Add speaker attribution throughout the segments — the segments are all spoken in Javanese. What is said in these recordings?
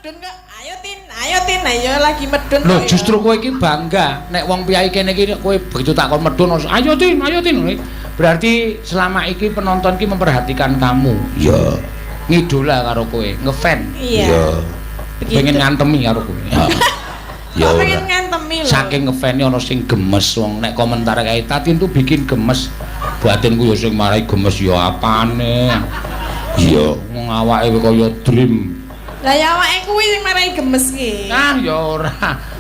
Speaker 1: medun kok. Ayo tin, ayo lagi medun.
Speaker 2: Lho justru kowe iki bangga nek wong piyai kene iki kowe begitu takon medun ayo tin. Berarti selama iki penonton ki memperhatikan kamu. Ya. Ngidola karo kowe, ngefan.
Speaker 1: Iya.
Speaker 2: Pengen ngantemi karo kowe.
Speaker 1: Ya pengen ngantemi lho.
Speaker 2: Saking ngefane ana sing gemes wong nek komentar kae Tatin tuh bikin gemes. Batinku ya sing marai gemes ya apane. Iya, wong awake kaya dream.
Speaker 1: Lah ya awake kuwi sing marai gemes ki.
Speaker 2: Ah ya ora.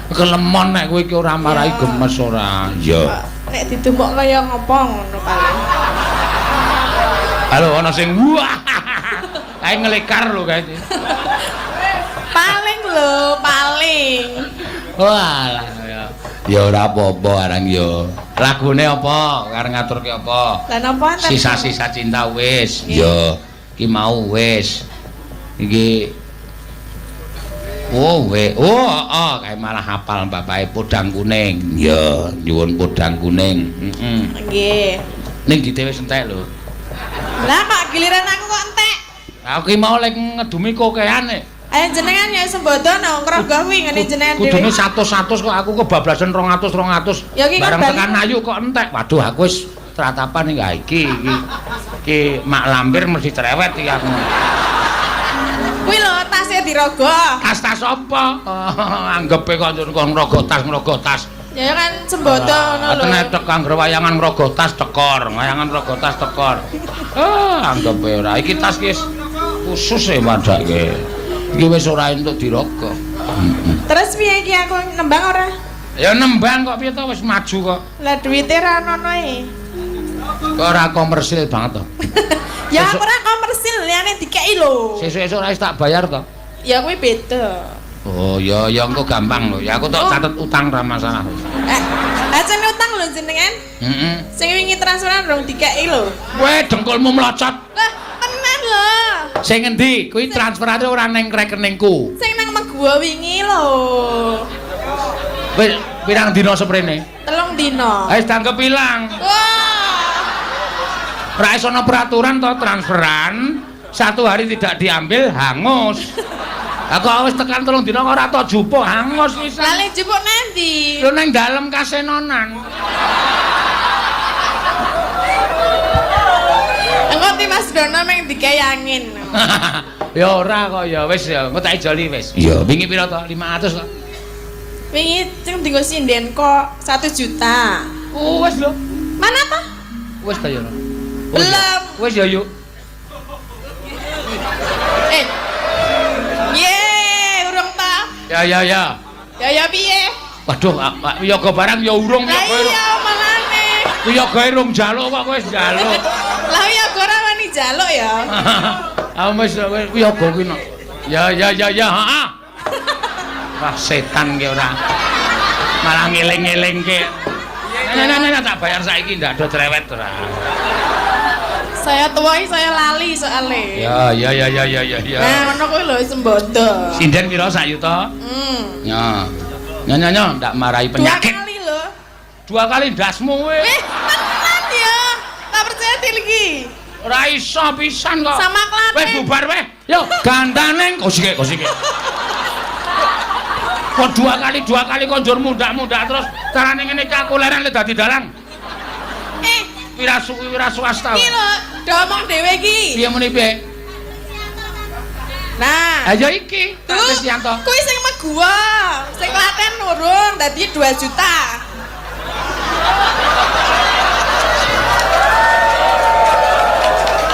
Speaker 2: Kelemon nek kowe iki ora marai gemes ora. Ya.
Speaker 1: Nek ditumbuk kaya ngopo ngono paling.
Speaker 2: Halo ana sing wah. Kae ngelekar lho kae.
Speaker 1: Paling.
Speaker 2: Walah ya. Ya ora apa-apa arang ya. Lagune apa? Arep ngaturke apa?
Speaker 1: Lah napa enten?
Speaker 2: Sisa-sisa cinta wis. Ya, iki mau wis. Iki kayak malah hafal bapake podang kuning. Ya, nyuwun podang kuning.
Speaker 1: Nggih.
Speaker 2: Ning dite wis entek lho.
Speaker 1: Lah kok giliran aku kok entek?
Speaker 2: Aku ki mau lek ngedumi kokean nek.
Speaker 1: Ayo jenengan ya sembodo nang ngrogoh kuwi ngene jenengan dhewe.
Speaker 2: Kudune 100 kok aku kebablasan 200.
Speaker 1: Ya iki
Speaker 2: bareng tekan ayu kok entek. Waduh aku wis tratapan iki mak lampir mesti cerewet iki aku.
Speaker 1: Kuwi lho tasnya dirogoh.
Speaker 2: Tas apa? Anggepe kok ngrogoh tas.
Speaker 1: Ya kan sembodo ngono lho.
Speaker 2: Tenek tek anggere wayangan ngrogoh tas tekor, anggepe ora. Iki tas ki khusus e madake. Iki wis ora entuk dirogoh.
Speaker 1: Terus piye iki aku nembang ora?
Speaker 2: Ya nembang kok piye to wis maju kok.
Speaker 1: Lah duwite ra ono e.
Speaker 2: Kok ora komersil banget to.
Speaker 1: Ya aku ora komersil, liyane dikeki lho.
Speaker 2: Sesuk-esuk ora tak bayar to.
Speaker 1: Ya kuwi beda.
Speaker 2: Oh, ya engko gampang lho. Ya aku tok catet utang ra masalah.
Speaker 1: Aja utang lho jenengan.
Speaker 2: Heeh.
Speaker 1: Sing wingi transferan rong dikeki lho.
Speaker 2: Kowe dengkulmu mlocot.
Speaker 1: Lah, tenan lho.
Speaker 2: Sing endi? Kuwi transferane ora ning rekeningku.
Speaker 1: Sing nang Megua wingi lho.
Speaker 2: Wis pirang dina seprene?
Speaker 1: 3 dina.
Speaker 2: Wis tanggep ilang.
Speaker 1: Wah.
Speaker 2: Ora iso ana peraturan to transferan 1 hari tidak diambil hangus. Aku wis tekan 3 dina kok ora to jupuk hangus wis.
Speaker 1: Lah le jupuk nendi?
Speaker 2: Lho ning dalem kasenonan.
Speaker 1: Engko ti Mas Dono meng dikei angin.
Speaker 2: Ya ora kok ya wis ya engko tak ijoli wis. Ya wingi pira to? 500 kok.
Speaker 1: Wingi sing dienggo sinden kok 1 juta.
Speaker 2: Wis lho.
Speaker 1: Mana to?
Speaker 2: Wis ta ya.
Speaker 1: Belum.
Speaker 2: Wis ya yuk.
Speaker 1: Urung ta?
Speaker 2: Ya.
Speaker 1: Ya piye?
Speaker 2: Waduh, wiyaga barang ya urung
Speaker 1: Lah iya mangane.
Speaker 2: wiyaga urung njaluk kok wis njaluk.
Speaker 1: Lah wiyaga ora wani njaluk ya.
Speaker 2: Wis wiyaga kuwi no. Ya, heeh. Wah, setan ki ora. Malah ngeling-elingke. Nah, tak bayar saiki ndak ada cerewet ora.
Speaker 1: Saya tuwai saya lali soalnya.
Speaker 2: Ya.
Speaker 1: Nah, ngono kuwi lho sembodo.
Speaker 2: Sinden pira sak yuta? Ya. Nyonya, ndak marahi penyakit.
Speaker 1: 2 kali lho.
Speaker 2: 2 kali ndasmu kowe.
Speaker 1: Tenan ya. Tak percaya iki.
Speaker 2: Ora iso pisan kok.
Speaker 1: Sama Klaten.
Speaker 2: Weh bubar weh. Yo, gandane kosike. Kok 2 kali konjur mudak terus carane ngene iki aku leren le dadi dalang. Wira swasta.
Speaker 1: Iki lho, domong dhewe iki.
Speaker 2: Piye muni piye?
Speaker 1: Nah,
Speaker 2: Ayo iki,
Speaker 1: tuh,
Speaker 2: Yanto.
Speaker 1: kuwi sing Megua. Sing Klaten nurung dadi 2 juta.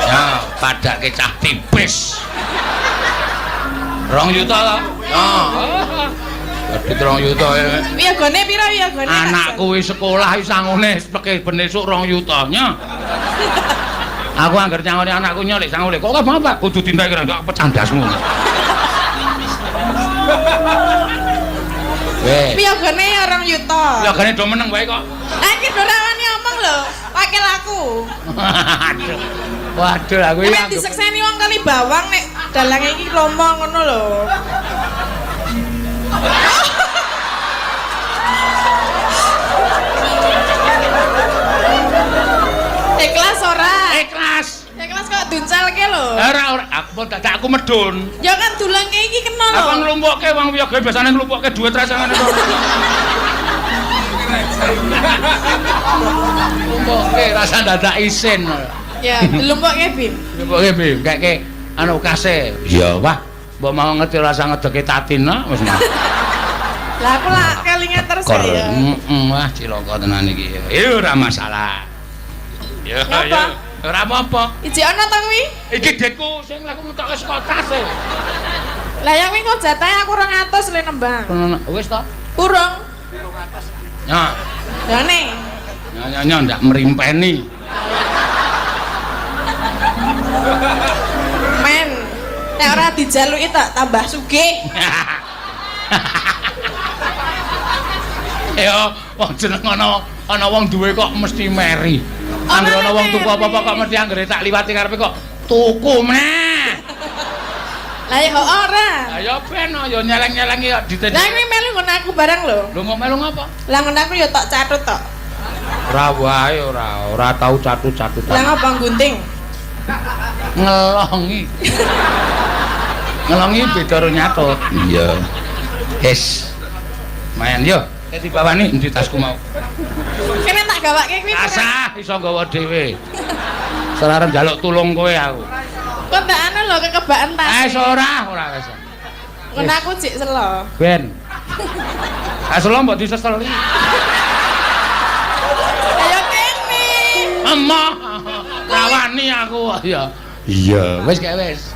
Speaker 2: Ya, padake cah tipis. 2 juta to? Dadi 2 juta.
Speaker 1: Wiyagane pira wiyagane?
Speaker 2: Anakku wis sekolah wis sangune peke ben esuk 2 juta nya. Aku anggar nyangoni anakku nyolik sangule. Kok Bapak kudu tindak kira gak pecah ndasmu. Weh.
Speaker 1: Wiyagane ya 2 juta.
Speaker 2: Wiyagane do meneng wae kok.
Speaker 1: Ah iki ora wani omong lho, wakil aku.
Speaker 2: Waduh, aku iki
Speaker 1: Nek disekseni wong kali bawang nek dalange iki lomo ngono lho. Ikhlas ora?
Speaker 2: Ikhlas.
Speaker 1: Ikhlas kok duncelke lho.
Speaker 2: Ora aku dadak aku medun.
Speaker 1: Ya kan dulange iki kena lho.
Speaker 2: Apa nglumpukke wong wiyaga biasane nglumpukke dhuwit rasane to. Nglumpukke rasa dadak isin.
Speaker 1: Ya, dilumpukke Bim.
Speaker 2: Nglumpukke Bim, keke anu kase. Ya wah, mbok mau ngerti rasa ngedeke tatina wis mah.
Speaker 1: Lah aku lah kelingan terus ya.
Speaker 2: Wah cilaka tenan iki. Ya ora masalah. Ya ya. Ora apa-apa.
Speaker 1: Iji ana ta kuwi?
Speaker 2: Iki dekku sing laku metoke saka tas e.
Speaker 1: Lah yang wingi kok jatahe aku 200 le nembang.
Speaker 2: Wis to?
Speaker 1: Kurang.
Speaker 2: Ya.
Speaker 1: Lah ne.
Speaker 2: Nyanyi ndak merimpeni.
Speaker 1: Men, nek ora dijaluki tak tambah sugih.
Speaker 2: Ya, wong jeneng ana wong duwe kok mesti meri. Anggere ana wong tuku apa-apa kok mesti anggere tak liwati karepe kok tuku meh.
Speaker 1: Lah ya kok ora.
Speaker 2: Lah ya ben ya nyeleng-nyelengi kok diten.
Speaker 1: Lah ini melu ngono aku barang lho.
Speaker 2: Lho kok melu ngapa?
Speaker 1: Lah ngono aku ya tok catut tok.
Speaker 2: Ora wae ora tau catut-catut.
Speaker 1: Lah ngapa gunting?
Speaker 2: Ngelongi. Ngelongi beda karo nyatut. Iya. Wis. Mayan yo. Nek dibawani endi tasku mau.
Speaker 1: Kene tak gawake kuwi.
Speaker 2: Asah iso nggawa dhewe. Sarare njaluk tulung kowe aku.
Speaker 1: Kok ndak anu lho kekebaan tas.
Speaker 2: Ora wis.
Speaker 1: Ngono aku jek selo.
Speaker 2: Ben. Aslo mbok diseseli.
Speaker 1: Ayo kene.
Speaker 2: Emah. Rawani aku ya. Iya, wis gak wis.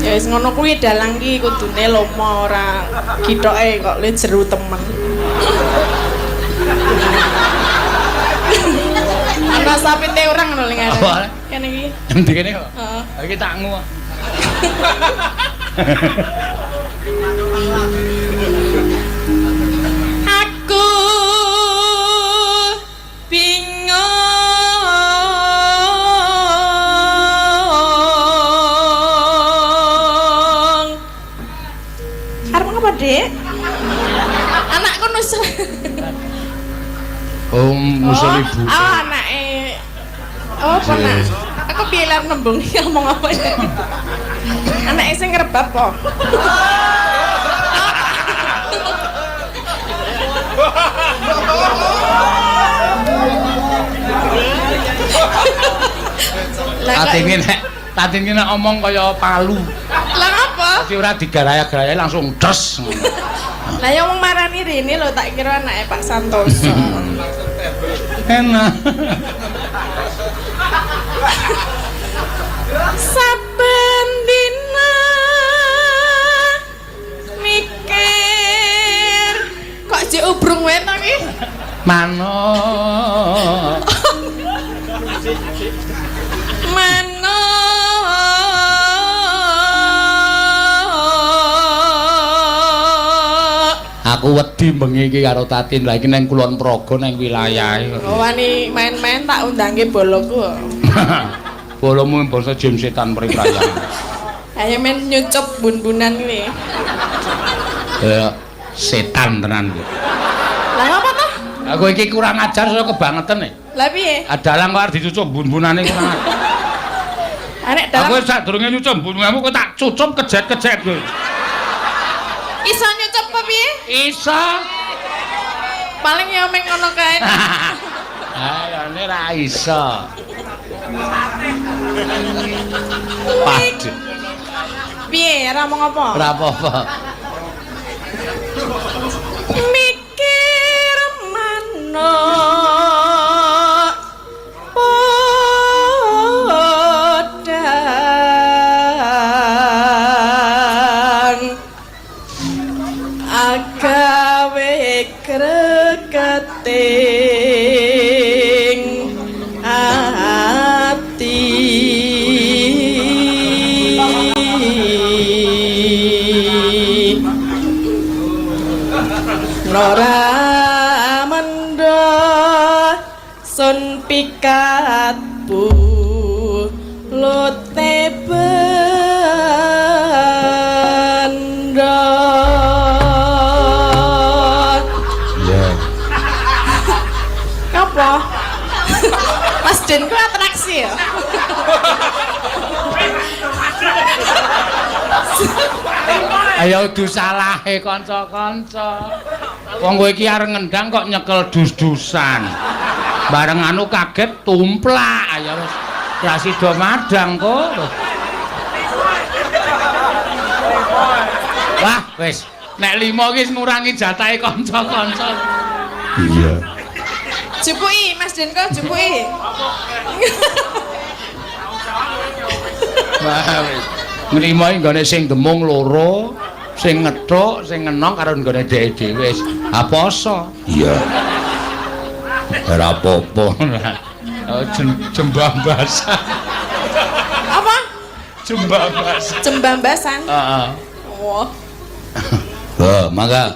Speaker 1: Ya wis ngono kuwi dalang ki kudune lomo ora githoke kok le jeru temen. Ana sapite orang ngono ning ngene.
Speaker 2: Apa?
Speaker 1: Kene iki.
Speaker 2: Endi kene kok?
Speaker 1: Heeh.
Speaker 2: Iki tak ngu.
Speaker 1: Aku bingung. Arep ngapa, Dik? Anakku nusul.
Speaker 2: Musul ibu.
Speaker 1: Oh, anake. Oh, pernah. Aku piye lar nembung ngomong apa ya? Anake sing ngrebab po.
Speaker 2: Tatine nek omong kaya palu.
Speaker 1: Lah apa?
Speaker 2: Dadi ora digaraya-garaya langsung des.
Speaker 1: Lah yang wong marani rene lho tak kira anake Pak Santoso.
Speaker 2: Enak.
Speaker 1: Saben dina mikir kok jek ubrung wae to ki?
Speaker 2: Mano.
Speaker 1: Mano.
Speaker 2: Aku wedi bengi iki karo Tatin lha iki nang Kulon Progo nang wilayahe.
Speaker 1: Oh wani main-main tak undangke boloku.
Speaker 2: Bolomu basa jam setan mriprayan.
Speaker 1: Ayo men nyucup bun-bunan ini.
Speaker 2: Ya setan tenan iki.
Speaker 1: Lah apa toh?
Speaker 2: Aku iki kurang ajar saya kebangetan nih.
Speaker 1: Lah piye?
Speaker 2: Adalah kok arep dicucup bun-bunane kurang ajar.
Speaker 1: Arek dalam
Speaker 2: Aku sadurunge nyucup bun-bunanmu kok tak cucup kejet-kejet kowe.
Speaker 1: iso nyucup apa piye?
Speaker 2: Iso.
Speaker 1: Paling ya meng ngono kae.
Speaker 2: Ah, ini ra iso. Padu.
Speaker 1: Piye ora ngomong apa?
Speaker 2: Ora apa-apa.
Speaker 1: Mikir mano podang agawe kreketing ati Nora mendo sun pikatku lote bendo.
Speaker 2: Iya.
Speaker 1: Apa?
Speaker 2: Ayo udu salahe kanca-kanca. Wong kowe iki areng ngendang kok nyekel dus-dusan. Bareng anu kaget tumplak. Ayo wis ra sida madang kok. Wah, wis nek 5 iki ngurangi jatahe kanca-kanca.
Speaker 3: Iya.
Speaker 1: Jupuki Mas Denko jupuki.
Speaker 2: Wah, wis. Nglimo iki nggone sing demung loro, sing ngethuk, sing ngenong karo nggone dhek dhewe wis. Aposo.
Speaker 3: Iya. Ora apa-apa.
Speaker 2: Oh, jembambasan.
Speaker 1: Apa?
Speaker 2: Jembambasan.
Speaker 1: Jembambasan.
Speaker 2: Heeh.
Speaker 1: Wah.
Speaker 3: Mangga